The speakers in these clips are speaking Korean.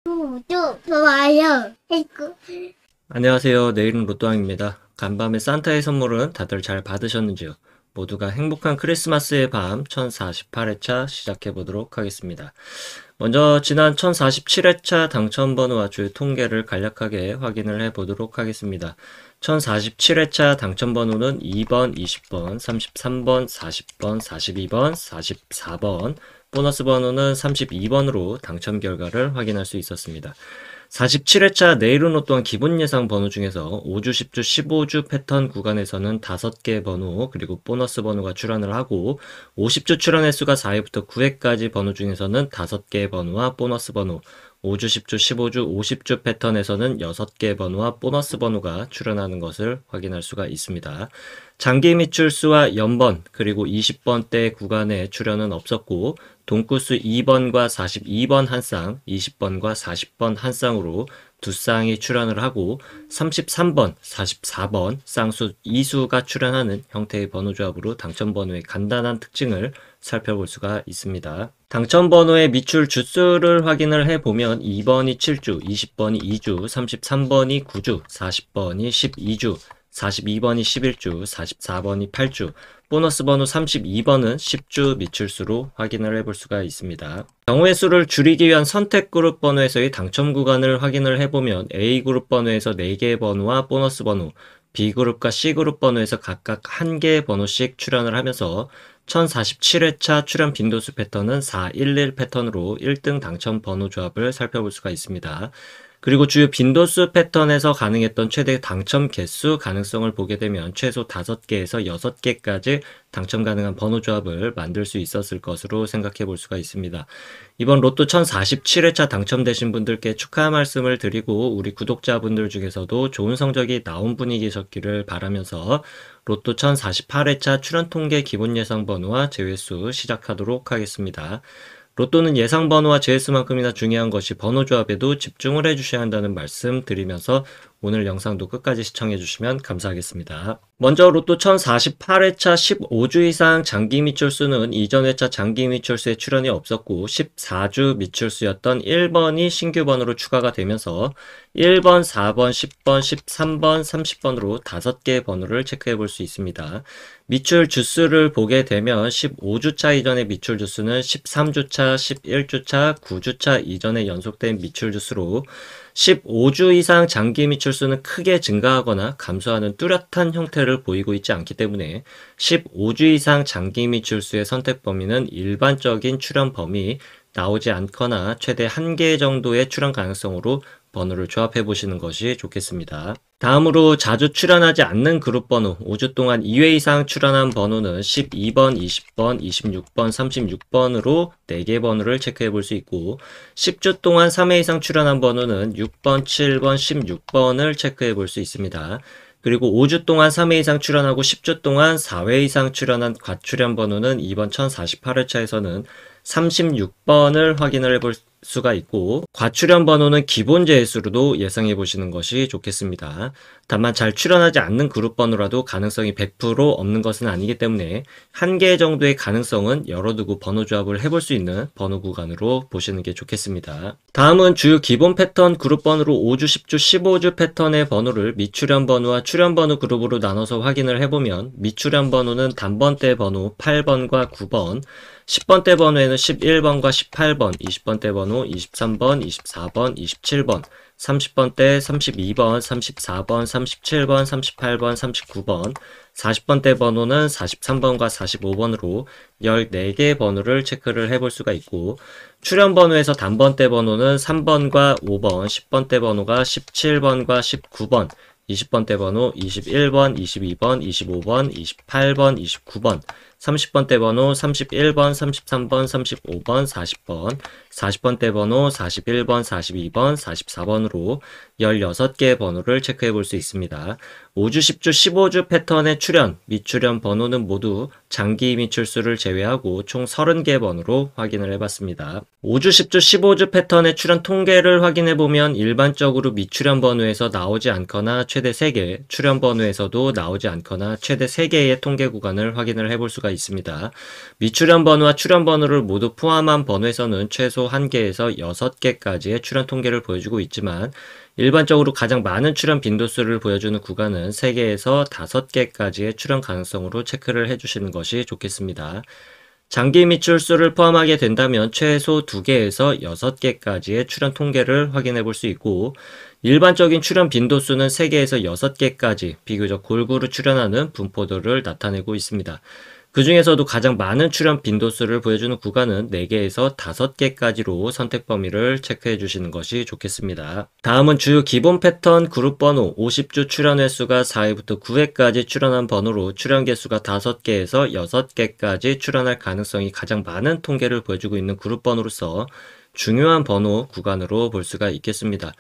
구독, 좋아요, 해고. 안녕하세요. 내일은 로또왕입니다. 간밤에 산타의 선물은 다들 잘 받으셨는지요? 모두가 행복한 크리스마스의 밤 1048회차 시작해보도록 하겠습니다. 먼저 지난 1047회차 당첨번호와 주요 통계를 간략하게 확인을 해보도록 하겠습니다. 1047회차 당첨번호는 2번, 20번, 33번, 40번, 42번, 44번, 보너스 번호는 32번으로 당첨 결과를 확인할 수 있었습니다. 47회차 내일은 로또한 기본 예상 번호 중에서 5주, 10주, 15주 패턴 구간에서는 5개 번호 그리고 보너스 번호가 출현을 하고 50주 출현 횟수가 4회부터 9회까지 번호 중에서는 5개 번호와 보너스 번호 5주, 10주, 15주, 50주 패턴에서는 6개 번호와 보너스 번호가 출현하는 것을 확인할 수가 있습니다. 장기 미출수와 연번 그리고 20번대 구간의 출현은 없었고 동구수 2번과 42번 한 쌍, 20번과 40번 한 쌍으로 두 쌍이 출현을 하고 33번, 44번 쌍수 2수가 출현하는 형태의 번호조합으로 당첨번호의 간단한 특징을 살펴볼 수가 있습니다. 당첨번호의 미출 주수를 확인을 해보면 2번이 7주, 20번이 2주, 33번이 9주, 40번이 12주, 42번이 11주, 44번이 8주, 보너스 번호 32번은 10주 미출수로 확인을 해볼 수가 있습니다. 경우의 수를 줄이기 위한 선택 그룹 번호에서의 당첨 구간을 확인을 해보면 A그룹 번호에서 4개의 번호와 보너스 번호, B그룹과 C그룹 번호에서 각각 1개의 번호씩 출현을 하면서 1047회차 출현 빈도수 패턴은 411 패턴으로 1등 당첨 번호 조합을 살펴볼 수가 있습니다. 그리고 주요 빈도수 패턴에서 가능했던 최대 당첨 개수 가능성을 보게 되면 최소 5개에서 6개까지 당첨 가능한 번호 조합을 만들 수 있었을 것으로 생각해 볼 수가 있습니다. 이번 로또 1047회차 당첨되신 분들께 축하 말씀을 드리고 우리 구독자분들 중에서도 좋은 성적이 나온 분이 계셨기를 바라면서 로또 1048회차 출연 통계 기본 예상 번호와 제외수 시작하도록 하겠습니다. 로또는 예상 번호와 제외수만큼이나 중요한 것이 번호 조합에도 집중을 해주셔야 한다는 말씀 드리면서 오늘 영상도 끝까지 시청해 주시면 감사하겠습니다. 먼저 로또 1048회차 15주 이상 장기 미출수는 이전 회차 장기 미출수에 출현이 없었고 14주 미출수였던 1번이 신규 번호로 추가가 되면서 1번, 4번, 10번, 13번, 30번으로 5개의 번호를 체크해 볼 수 있습니다. 미출 주수를 보게 되면 15주차 이전의 미출 주수는 13주차, 11주차, 9주차 이전에 연속된 미출 주수로 15주 이상 장기 미출수는 크게 증가하거나 감소하는 뚜렷한 형태를 보이고 있지 않기 때문에 15주 이상 장기 미출수의 선택 범위는 일반적인 출현 범위 나오지 않거나 최대 1개 정도의 출현 가능성으로 번호를 조합해 보시는 것이 좋겠습니다. 다음으로 자주 출현하지 않는 그룹 번호 5주 동안 2회 이상 출현한 번호는 12번, 20번, 26번, 36번으로 4개 번호를 체크해 볼 수 있고 10주 동안 3회 이상 출현한 번호는 6번, 7번, 16번을 체크해 볼 수 있습니다. 그리고 5주 동안 3회 이상 출현하고 10주 동안 4회 이상 출현한 과출현 번호는 이번 1048회차에서는 36번을 확인을 해볼 수가 있고 과출현 번호는 기본 제수로도 예상해 보시는 것이 좋겠습니다. 다만 잘 출현하지 않는 그룹 번호라도 가능성이 100% 없는 것은 아니기 때문에 1개 정도의 가능성은 열어두고 번호 조합을 해볼 수 있는 번호 구간으로 보시는 게 좋겠습니다. 다음은 주요 기본 패턴 그룹 번호로 5주, 10주, 15주 패턴의 번호를 미출현 번호와 출현 번호 그룹으로 나눠서 확인을 해보면 미출현 번호는 단번대 번호 8번과 9번 10번대 번호에는 11번과 18번, 20번대 번호 23번, 24번, 27번, 30번대 32번, 34번, 37번, 38번, 39번, 40번대 번호는 43번과 45번으로 14개 번호를 체크를 해볼 수가 있고 출현 번호에서 단번대 번호는 3번과 5번, 10번대 번호가 17번과 19번, 20번대 번호 21번, 22번, 25번, 28번, 29번, 30번대 번호 31번, 33번, 35번, 40번, 40번대 번호 41번, 42번, 44번으로 16개의 번호를 체크해 볼 수 있습니다. 5주, 10주, 15주 패턴의 출현, 미출현 번호는 모두 장기 미출수를 제외하고 총 30개 번호로 확인을 해봤습니다. 5주, 10주, 15주 패턴의 출현 통계를 확인해 보면 일반적으로 미출현 번호에서 나오지 않거나 최대 3개, 출현 번호에서도 나오지 않거나 최대 3개의 통계 구간을 확인을 해볼 수가 수가 있습니다. 미출연 번호와 출연 번호를 모두 포함한 번호에서는 최소 1개에서 6개까지의 출연 통계를 보여주고 있지만 일반적으로 가장 많은 출연 빈도수를 보여주는 구간은 3개에서 5개까지의 출연 가능성으로 체크를 해주시는 것이 좋겠습니다. 장기 미출수를 포함하게 된다면 최소 2개에서 6개까지의 출연 통계를 확인해 볼 수 있고 일반적인 출연 빈도수는 3개에서 6개까지 비교적 골고루 출연하는 분포도를 나타내고 있습니다. 그 중에서도 가장 많은 출연 빈도수를 보여주는 구간은 4개에서 5개까지로 선택 범위를 체크해 주시는 것이 좋겠습니다. 다음은 주요 기본 패턴 그룹 번호 50주 출연 횟수가 4회부터 9회까지 출연한 번호로 출연 개수가 5개에서 6개까지 출연할 가능성이 가장 많은 통계를 보여주고 있는 그룹 번호로서 중요한 번호 구간으로 볼 수가 있겠습니다.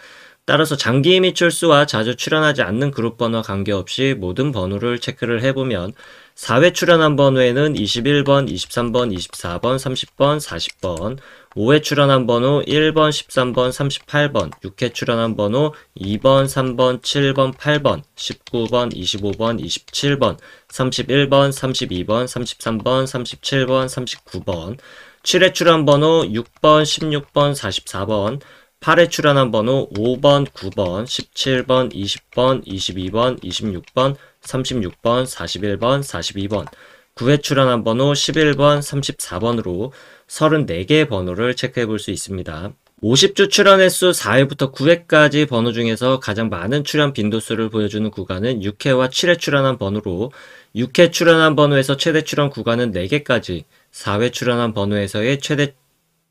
따라서 장기 미출수와 자주 출연하지 않는 그룹 번호와 관계없이 모든 번호를 체크를 해보면 4회 출연한 번호에는 21번, 23번, 24번, 30번, 40번, 5회 출연한 번호 1번, 13번, 38번, 6회 출연한 번호 2번, 3번, 7번, 8번, 19번, 25번, 27번, 31번, 32번, 33번, 37번, 39번, 7회 출연 번호 6번, 16번, 44번, 8회 출연한 번호 5번, 9번, 17번, 20번, 22번, 26번, 36번, 41번, 42번, 9회 출연한 번호 11번, 34번으로 34개의 번호를 체크해 볼 수 있습니다. 50주 출연 횟수 4회부터 9회까지 번호 중에서 가장 많은 출연 빈도수를 보여주는 구간은 6회와 7회 출연한 번호로 6회 출연한 번호에서 최대 출연 구간은 4개까지, 4회 출연한 번호에서의 최대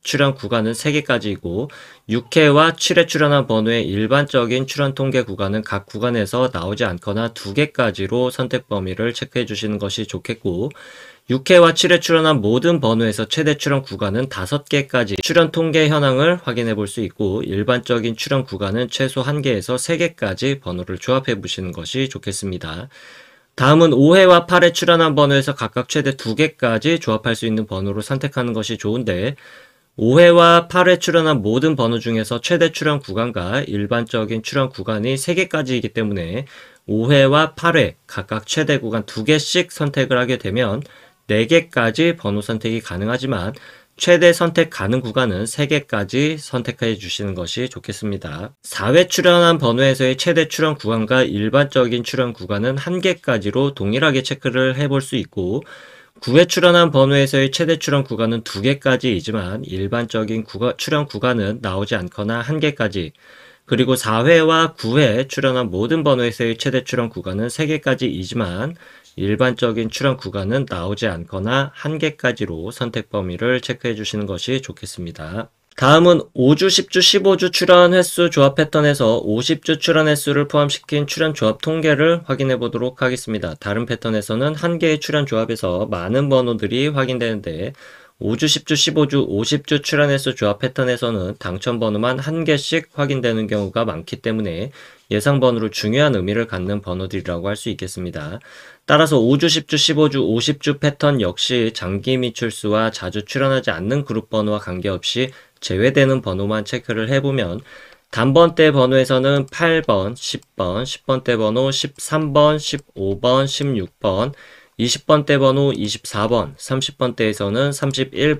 출연 구간은 3개까지이고 6회와 7회 출연한 번호의 일반적인 출연 통계 구간은 각 구간에서 나오지 않거나 2개까지로 선택 범위를 체크해 주시는 것이 좋겠고 6회와 7회 출연한 모든 번호에서 최대 출연 구간은 5개까지 출연 통계 현황을 확인해 볼 수 있고 일반적인 출연 구간은 최소 1개에서 3개까지 번호를 조합해 보시는 것이 좋겠습니다. 다음은 5회와 8회 출연한 번호에서 각각 최대 2개까지 조합할 수 있는 번호로 선택하는 것이 좋은데 5회와 8회 출연한 모든 번호 중에서 최대 출연 구간과 일반적인 출연 구간이 3개까지이기 때문에 5회와 8회 각각 최대 구간 2개씩 선택을 하게 되면 4개까지 번호 선택이 가능하지만 최대 선택 가능 구간은 3개까지 선택해 주시는 것이 좋겠습니다. 4회 출연한 번호에서의 최대 출연 구간과 일반적인 출연 구간은 1개까지로 동일하게 체크를 해볼 수 있고 9회 출연한 번호에서의 최대 출연 구간은 2개까지이지만 일반적인 출연 구간은 나오지 않거나 1개까지 그리고 4회와 9회 출연한 모든 번호에서의 최대 출연 구간은 3개까지이지만 일반적인 출연 구간은 나오지 않거나 1개까지로 선택 범위를 체크해 주시는 것이 좋겠습니다. 다음은 5주, 10주, 15주 출연 횟수 조합 패턴에서 50주 출연 횟수를 포함시킨 출연 조합 통계를 확인해 보도록 하겠습니다. 다른 패턴에서는 한 개의 출연 조합에서 많은 번호들이 확인되는데 5주, 10주, 15주, 50주 출연 횟수 조합 패턴에서는 당첨 번호만 한 개씩 확인되는 경우가 많기 때문에 예상 번호로 중요한 의미를 갖는 번호들이라고 할 수 있겠습니다. 따라서 5주, 10주, 15주, 50주 패턴 역시 장기 미출수와 자주 출연하지 않는 그룹 번호와 관계없이 제외되는 번호만 체크를 해보면 단번대 번호에서는 8번, 10번, 10번대 번호 13번, 15번, 16번, 20번대 번호 24번, 30번대에서는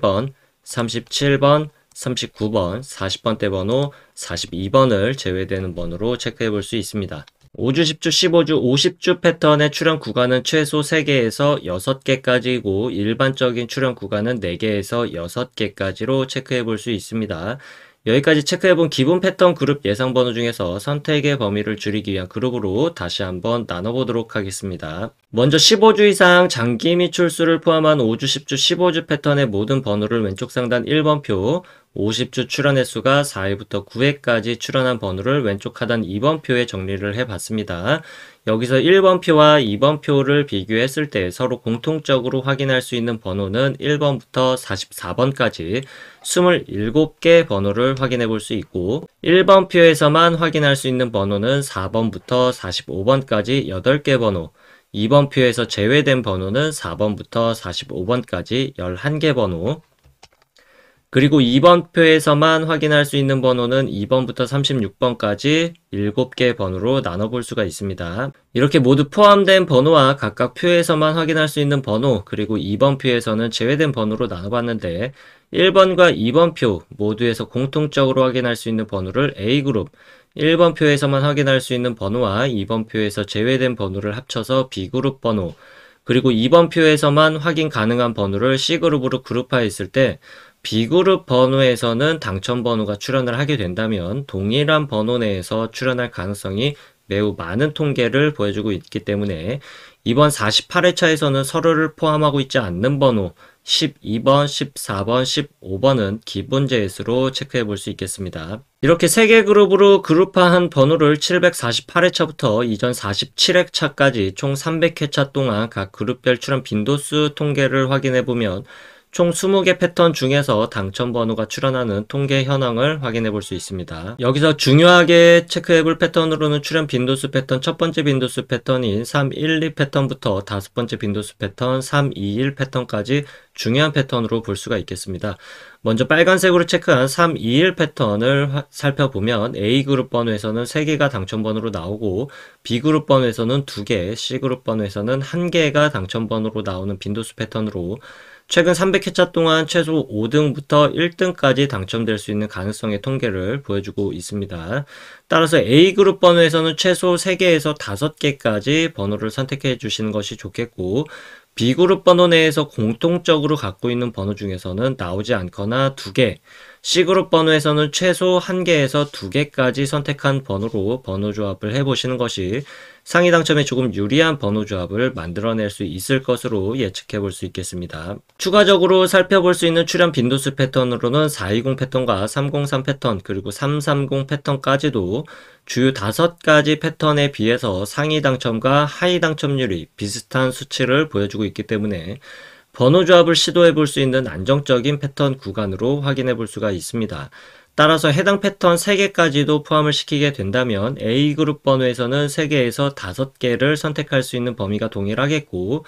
31번, 37번, 39번, 40번대 번호 42번을 제외되는 번호로 체크해 볼 수 있습니다. 5주, 10주, 15주, 50주 패턴의 출연 구간은 최소 3개에서 6개까지이고 일반적인 출연 구간은 4개에서 6개까지로 체크해 볼 수 있습니다. 여기까지 체크해본 기본 패턴 그룹 예상 번호 중에서 선택의 범위를 줄이기 위한 그룹으로 다시 한번 나눠보도록 하겠습니다. 먼저 15주 이상 장기 미출수를 포함한 5주, 10주, 15주 패턴의 모든 번호를 왼쪽 상단 1번표 50주 출연 횟수가 4회부터 9회까지 출연한 번호를 왼쪽 하단 2번표에 정리를 해봤습니다. 여기서 1번표와 2번표를 비교했을 때 서로 공통적으로 확인할 수 있는 번호는 1번부터 44번까지 27개 번호를 확인해 볼 수 있고 1번표에서만 확인할 수 있는 번호는 4번부터 45번까지 8개 번호 2번표에서 제외된 번호는 4번부터 45번까지 11개 번호 그리고 2번 표에서만 확인할 수 있는 번호는 2번부터 36번까지 7개 번호로 나눠볼 수가 있습니다. 이렇게 모두 포함된 번호와 각각 표에서만 확인할 수 있는 번호, 그리고 2번 표에서는 제외된 번호로 나눠봤는데 1번과 2번 표 모두에서 공통적으로 확인할 수 있는 번호를 A그룹, 1번 표에서만 확인할 수 있는 번호와 2번 표에서 제외된 번호를 합쳐서 B그룹 번호, 그리고 2번 표에서만 확인 가능한 번호를 C그룹으로 그룹화했을 때 B그룹 번호에서는 당첨 번호가 출현을 하게 된다면 동일한 번호 내에서 출현할 가능성이 매우 많은 통계를 보여주고 있기 때문에 이번 48회차에서는 서로를 포함하고 있지 않는 번호 12번, 14번, 15번은 기본 재수로 체크해 볼 수 있겠습니다. 이렇게 3개 그룹으로 그룹화한 번호를 748회차부터 이전 47회차까지 총 300회차 동안 각 그룹별 출현 빈도수 통계를 확인해 보면 총 20개 패턴 중에서 당첨 번호가 출현하는 통계 현황을 확인해 볼 수 있습니다. 여기서 중요하게 체크해 볼 패턴으로는 출현 빈도수 패턴 첫 번째 빈도수 패턴인 312 패턴부터 다섯 번째 빈도수 패턴 321 패턴까지 중요한 패턴으로 볼 수가 있겠습니다. 먼저 빨간색으로 체크한 321 패턴을 살펴보면 A그룹 번호에서는 3개가 당첨 번호로 나오고 B그룹 번호에서는 2개, C그룹 번호에서는 1개가 당첨 번호로 나오는 빈도수 패턴으로 최근 300회차 동안 최소 5등부터 1등까지 당첨될 수 있는 가능성의 통계를 보여주고 있습니다. 따라서 A그룹 번호에서는 최소 3개에서 5개까지 번호를 선택해 주시는 것이 좋겠고 B그룹 번호 내에서 공통적으로 갖고 있는 번호 중에서는 나오지 않거나 2개, C그룹 번호에서는 최소 1개에서 2개까지 선택한 번호로 번호 조합을 해보시는 것이 상위 당첨에 조금 유리한 번호 조합을 만들어낼 수 있을 것으로 예측해 볼 수 있겠습니다. 추가적으로 살펴볼 수 있는 출현 빈도수 패턴으로는 420 패턴과 303 패턴 그리고 330 패턴까지도 주요 5가지 패턴에 비해서 상위 당첨과 하위 당첨률이 비슷한 수치를 보여주고 있기 때문에 번호 조합을 시도해 볼 수 있는 안정적인 패턴 구간으로 확인해 볼 수가 있습니다. 따라서 해당 패턴 3개까지도 포함을 시키게 된다면 A그룹 번호에서는 3개에서 5개를 선택할 수 있는 범위가 동일하겠고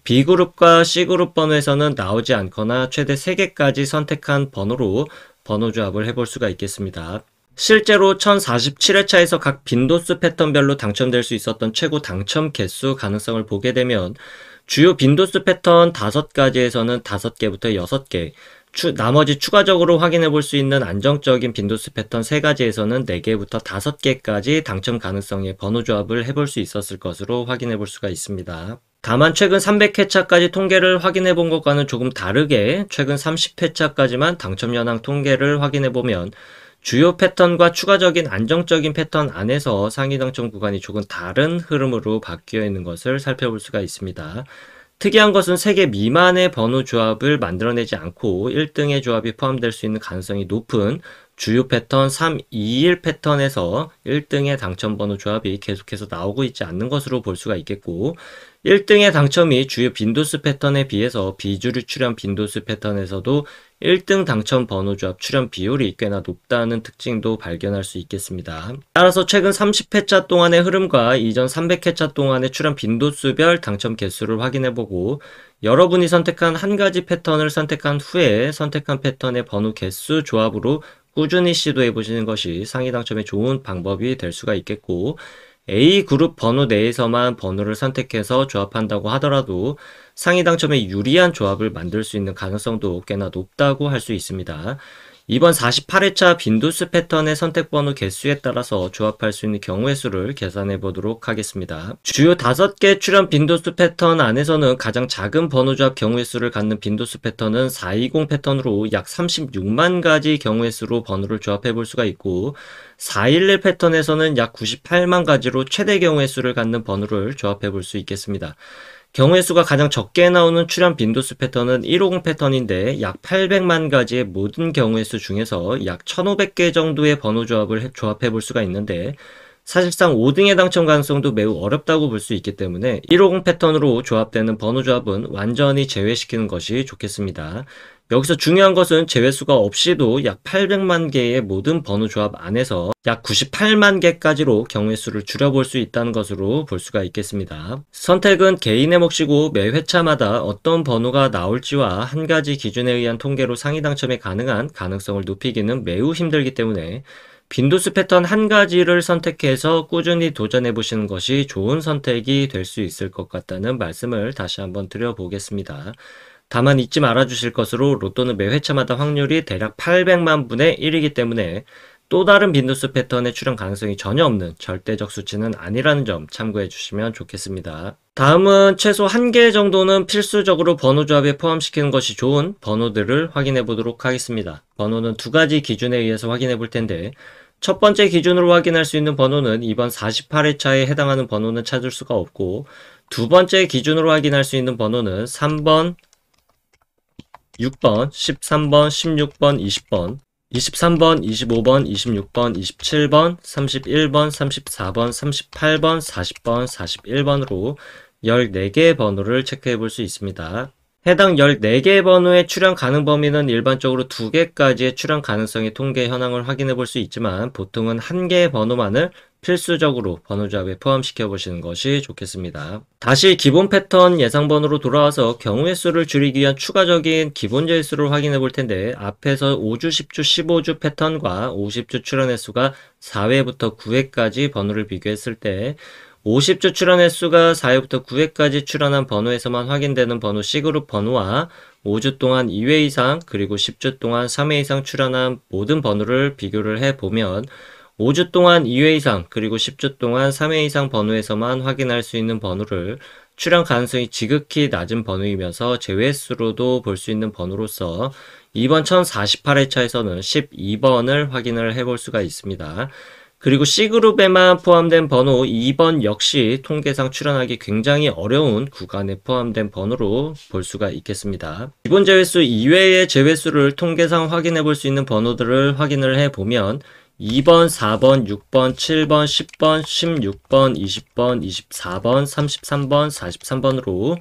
B그룹과 C그룹 번호에서는 나오지 않거나 최대 3개까지 선택한 번호로 번호 조합을 해볼 수가 있겠습니다. 실제로 1047회차에서 각 빈도수 패턴별로 당첨될 수 있었던 최고 당첨 개수 가능성을 보게 되면 주요 빈도수 패턴 5가지에서는 5개부터 6개, 나머지 추가적으로 확인해 볼 수 있는 안정적인 빈도수 패턴 3가지에서는 4개부터 5개까지 당첨 가능성의 번호 조합을 해볼 수 있었을 것으로 확인해 볼 수가 있습니다. 다만 최근 300회차까지 통계를 확인해 본 것과는 조금 다르게 최근 30회차까지만 당첨 현황 통계를 확인해 보면 주요 패턴과 추가적인 안정적인 패턴 안에서 상위 당첨 구간이 조금 다른 흐름으로 바뀌어 있는 것을 살펴볼 수가 있습니다. 특이한 것은 3개 미만의 번호 조합을 만들어내지 않고 1등의 조합이 포함될 수 있는 가능성이 높은 주요 패턴 321 패턴에서 1등의 당첨 번호 조합이 계속해서 나오고 있지 않는 것으로 볼 수가 있겠고 1등의 당첨이 주요 빈도수 패턴에 비해서 비주류 출현 빈도수 패턴에서도 1등 당첨 번호 조합 출현 비율이 꽤나 높다는 특징도 발견할 수 있겠습니다. 따라서 최근 30회차 동안의 흐름과 이전 300회차 동안의 출현 빈도수별 당첨 개수를 확인해보고 여러분이 선택한 한 가지 패턴을 선택한 후에 선택한 패턴의 번호 개수 조합으로 꾸준히 시도해보시는 것이 상위 당첨에 좋은 방법이 될 수가 있겠고 A그룹 번호 내에서만 번호를 선택해서 조합한다고 하더라도 상위 당첨에 유리한 조합을 만들 수 있는 가능성도 꽤나 높다고 할 수 있습니다. 이번 48회차 빈도수 패턴의 선택번호 개수에 따라서 조합할 수 있는 경우의 수를 계산해 보도록 하겠습니다. 주요 5개 출현 빈도수 패턴 안에서는 가장 작은 번호 조합 경우의 수를 갖는 빈도수 패턴은 420 패턴으로 약 36만 가지 경우의 수로 번호를 조합해 볼 수가 있고 411 패턴에서는 약 98만 가지로 최대 경우의 수를 갖는 번호를 조합해 볼 수 있겠습니다. 경우의 수가 가장 적게 나오는 출현 빈도수 패턴은 150 패턴인데 약 800만 가지의 모든 경우의 수 중에서 약 1500개 정도의 번호 조합을 조합해 볼 수가 있는데 사실상 5등의 당첨 가능성도 매우 어렵다고 볼 수 있기 때문에 150 패턴으로 조합되는 번호 조합은 완전히 제외시키는 것이 좋겠습니다. 여기서 중요한 것은 제외수가 없이도 약 800만 개의 모든 번호 조합 안에서 약 98만 개까지로 경우의 수를 줄여볼 수 있다는 것으로 볼 수가 있겠습니다. 선택은 개인의 몫이고 매 회차마다 어떤 번호가 나올지와 한 가지 기준에 의한 통계로 상위 당첨이 가능한 가능성을 높이기는 매우 힘들기 때문에 빈도수 패턴 한 가지를 선택해서 꾸준히 도전해 보시는 것이 좋은 선택이 될 수 있을 것 같다는 말씀을 다시 한번 드려보겠습니다. 다만 잊지 말아 주실 것으로 로또는 매 회차마다 확률이 대략 800만 분의 1이기 때문에 또 다른 빈도수 패턴의 출현 가능성이 전혀 없는 절대적 수치는 아니라는 점 참고해 주시면 좋겠습니다. 다음은 최소 1개 정도는 필수적으로 번호 조합에 포함시키는 것이 좋은 번호들을 확인해 보도록 하겠습니다. 번호는 두 가지 기준에 의해서 확인해 볼 텐데 첫 번째 기준으로 확인할 수 있는 번호는 이번 48회차에 해당하는 번호는 찾을 수가 없고 두 번째 기준으로 확인할 수 있는 번호는 3번, 6번, 13번, 16번, 20번, 23번, 25번, 26번, 27번, 31번, 34번, 38번, 40번, 41번으로 14개의 번호를 체크해 볼 수 있습니다. 해당 14개의 번호의 출현 가능 범위는 일반적으로 2개까지의 출현 가능성의 통계 현황을 확인해 볼 수 있지만 보통은 1개의 번호만을 필수적으로 번호 조합에 포함시켜 보시는 것이 좋겠습니다. 다시 기본 패턴 예상 번호로 돌아와서 경우의 수를 줄이기 위한 추가적인 기본 제수를 확인해 볼 텐데 앞에서 5주, 10주, 15주 패턴과 50주 출현 횟수가 4회부터 9회까지 번호를 비교했을 때 50주 출현 횟수가 4회부터 9회까지 출현한 번호에서만 확인되는 번호 C그룹 번호와 5주 동안 2회 이상 그리고 10주 동안 3회 이상 출현한 모든 번호를 비교를 해보면 5주 동안 2회 이상 그리고 10주 동안 3회 이상 번호에서만 확인할 수 있는 번호를 출현 가능성이 지극히 낮은 번호이면서 제외수로도 볼 수 있는 번호로서 이번 1048회차에서는 12번을 확인을 해볼 수가 있습니다. 그리고 C그룹에만 포함된 번호 2번 역시 통계상 출현하기 굉장히 어려운 구간에 포함된 번호로 볼 수가 있겠습니다. 기본 제외수 이외의 제외수를 통계상 확인해 볼 수 있는 번호들을 확인을 해보면 2번, 4번, 6번, 7번, 10번, 16번, 20번, 24번, 33번, 43번으로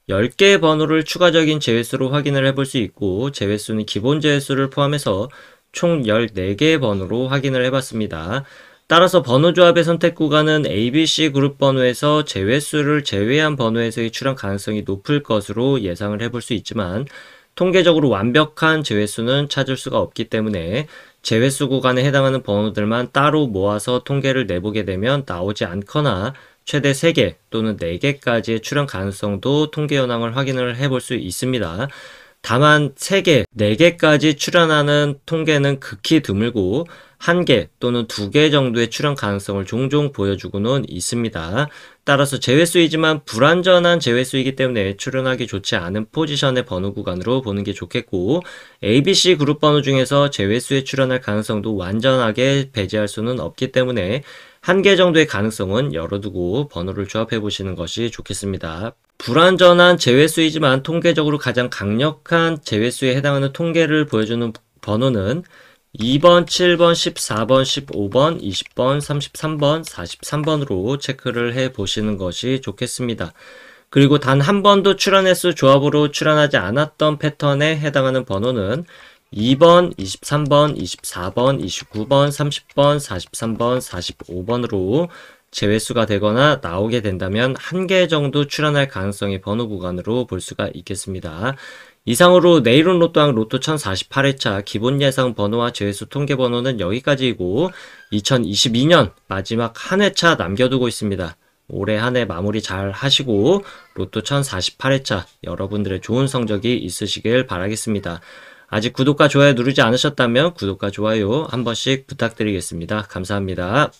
10개의 번호를 추가적인 제외수로 확인을 해볼 수 있고 제외수는 기본 제외수를 포함해서 총 14개의 번호로 확인을 해봤습니다. 따라서 번호 조합의 선택 구간은 ABC 그룹 번호에서 제외수를 제외한 번호에서의 출현 가능성이 높을 것으로 예상을 해볼 수 있지만 통계적으로 완벽한 제외수는 찾을 수가 없기 때문에 제외수 구간에 해당하는 번호들만 따로 모아서 통계를 내보게 되면 나오지 않거나 최대 3개 또는 4개까지의 출현 가능성도 통계 현황을 확인을 해볼 수 있습니다. 다만 3개, 4개까지 출현하는 통계는 극히 드물고 1개 또는 2개 정도의 출현 가능성을 종종 보여주고는 있습니다. 따라서 제외수이지만 불완전한 제외수이기 때문에 출현하기 좋지 않은 포지션의 번호 구간으로 보는 게 좋겠고 ABC 그룹 번호 중에서 제외수에 출현할 가능성도 완전하게 배제할 수는 없기 때문에 1개 정도의 가능성은 열어두고 번호를 조합해 보시는 것이 좋겠습니다. 불완전한 제외수이지만 통계적으로 가장 강력한 제외수에 해당하는 통계를 보여주는 번호는 2번, 7번, 14번, 15번, 20번, 33번, 43번으로 체크를 해 보시는 것이 좋겠습니다. 그리고 단 한 번도 출현 횟수 조합으로 출현하지 않았던 패턴에 해당하는 번호는 2번, 23번, 24번, 29번, 30번, 43번, 45번으로 제외수가 되거나 나오게 된다면 1개 정도 출현할 가능성의 번호 구간으로 볼 수가 있겠습니다. 이상으로 내일은 로또왕 로또 1048회차 기본 예상 번호와 제외수 통계 번호는 여기까지이고 2022년 마지막 한 회차 남겨두고 있습니다. 올해 한 해 마무리 잘 하시고 로또 1048회차 여러분들의 좋은 성적이 있으시길 바라겠습니다. 아직 구독과 좋아요 누르지 않으셨다면 구독과 좋아요 한 번씩 부탁드리겠습니다. 감사합니다.